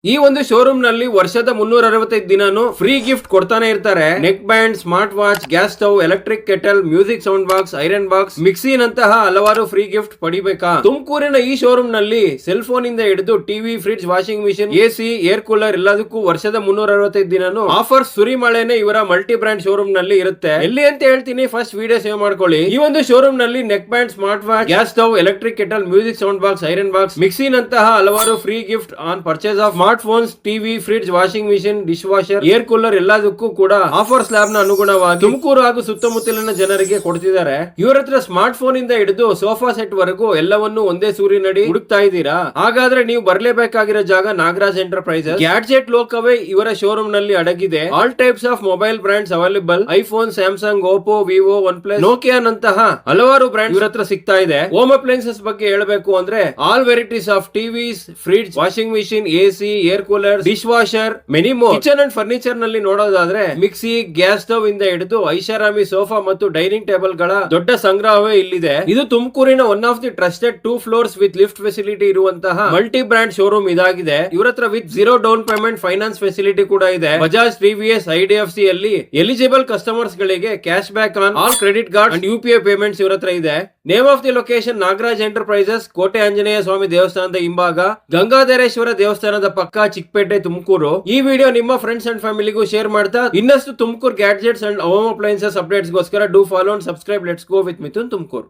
ಈ ಒಂದು ಶೋರೂಮ್ ನಲ್ಲಿ ವರ್ಷದ 365 ದಿನಾನು ಫ್ರೀ ಗಿಫ್ಟ್ ಕೊಡ್ತಾನೆ ಇರ್ತಾರೆ. Neck band, smart watch, gas stove, electric kettle, music sound box, iron box, mixie ನಂತಹ ಹಲವಾರು ಫ್ರೀ ಗಿಫ್ಟ್ ಪಡಿಬೇಕಾ? ತುಮಕೂರಿನ ಈ ಶೋರೂಮ್ ನಲ್ಲಿ ಸೆಲ್ ಫೋನ್ ಇಂದ ಹಿಡಿದು TV, fridge, washing machine, AC, air cooler ಎಲ್ಲದಕ್ಕೂ ವರ್ಷದ 365 ದಿನಾನು ಆಫರ್ ಸುರಿಮಳೆನೆ ಇವರ ಮಲ್ಟಿ ಬ್ರಾಂಡ್ ಶೋರೂಮ್ ನಲ್ಲಿ ಇರುತ್ತೆ. ಎಲ್ಲಿ ಅಂತ ಹೇಳ್ತೀನಿ, ಫಸ್ಟ್ ವಿಡಿಯೋ ಸೇವ್ ಮಾಡ್ಕೊಳ್ಳಿ. ಈ ಒಂದು ಶೋರೂಮ್ ನಲ್ಲಿ neck band, smart watch, gas stove, electric kettle, music sound box, iron box, mixie ನಂತಹ ಹಲವಾರು free gift on purchase of smart phones, TV, fridge, washing machine, dish washer, air cooler ಎಲ್ಲದಕ್ಕೂ ಕೂಡ offer slab ನ ಅನುಗುಣವಾಗಿ ತುಮಕೂರು ಹಾಗೂ ಸುತ್ತಮುತ್ತಲಿನ ಜನರಿಗೆ ಕೊಡ್ತಿದ್ದಾರೆ. ಇವರ ಹತ್ರ ಸ್ಮಾರ್ಟ್ ಫೋನ್ ಇಂದ ಹಿಡಿದು ಸೋಫಾ ಸೆಟ್ ವರೆಗೂ ಎಲ್ಲವನ್ನು ಒಂದೇ ಸೂರಿನಡಿ ಹುಡುಕ್ತಾ ಇದ್ದೀರಾ? ಹಾಗಾದ್ರೆ ನೀವು ಬರ್ಲೇಬೇಕಾಗಿರೋ ಜಾಗ ನಾಗರಾಜ್ ಎಂಟರ್ಪ್ರೈಸಸ್. ಗ್ಯಾಡ್ಜೆಟ್ ಲೋಕವೇ ಇವರ ಶೋರೂಮ್ ನಲ್ಲಿ ಅಡಗಿದೆ. All types of mobile brands available. IPhone, Samsung, Oppo, Vivo, one plus, Nokia ನಂತಹ ಹಲವಾರು ಬ್ರಾಂಡ್ ಇವರ ಹತ್ರ ಸಿಗ್ತಾ ಇದೆ. ಹೋಮ್ ಅಪ್ಲೈನ್ಸಸ್ ಬಗ್ಗೆ ಹೇಳಬೇಕು ಅಂದ್ರೆ all varieties of TVs, fridge, washing machine, AC, air cooler, dish washer, many more. Kitchen and furniture ನಲ್ಲಿ ನೋಡೋದಾದ್ರೆ ಮಿಕ್ಸಿ, ಗ್ಯಾಸ್ ಸ್ಟವ್ ಇಂದ ಹಿಡಿದು ಐಷಾರಾಮಿ ಸೋಫಾ ಮತ್ತು ಡೈನಿಂಗ್ ಟೇಬಲ್ ಗಳ ದೊಡ್ಡ ಸಂಗ್ರಹವೇ ಇಲ್ಲಿದೆ. ಇದು ತುಮಕೂರಿನ one of the trusted 2 floors with lift facility ಇರುವಂತಹ ಮಲ್ಟಿ ಬ್ರಾಂಡ್ ಶೋರೂಮ್ ಇದಾಗಿದೆ. ಇವರ ಹತ್ರ with 0 down payment finance facility ಕೂಡ ಇದೆ. ಬಜಾಜ್, TVS, IDFC ಅಲ್ಲಿ ಎಲಿಜಿಬಲ್ ಕಸ್ಟಮರ್ಸ್ ಗಳಿಗೆ cash back on all credit card and UPI payments ಇವರ ಹತ್ರ ಇದೆ. Name of the location Nagaraj enterprises, ಕೋಟೆ ಆಂಜನೇಯ ಸ್ವಾಮಿ ದೇವಸ್ಥಾನದ ಹಿಂಭಾಗ, ಗಂಗಾಧರೇಶ್ವರ ದೇವಸ್ಥಾನದ ಪಕ್ಕ, ಚಿಕ್ಕಪೇಟೆ, ತುಮಕೂರು. ಈ ವಿಡಿಯೋ ನಿಮ್ಮ ಫ್ರೆಂಡ್ಸ್ ಅಂಡ್ ಫ್ಯಾಮಿಲಿಗೂ ಶೇರ್ ಮಾಡ್ತಾ ಇನ್ನಷ್ಟು Tumakuru gadgets and home appliances updates ಗೋಸ್ಕರ do follow and subscribe. Let's go with Mithun Tumakuru.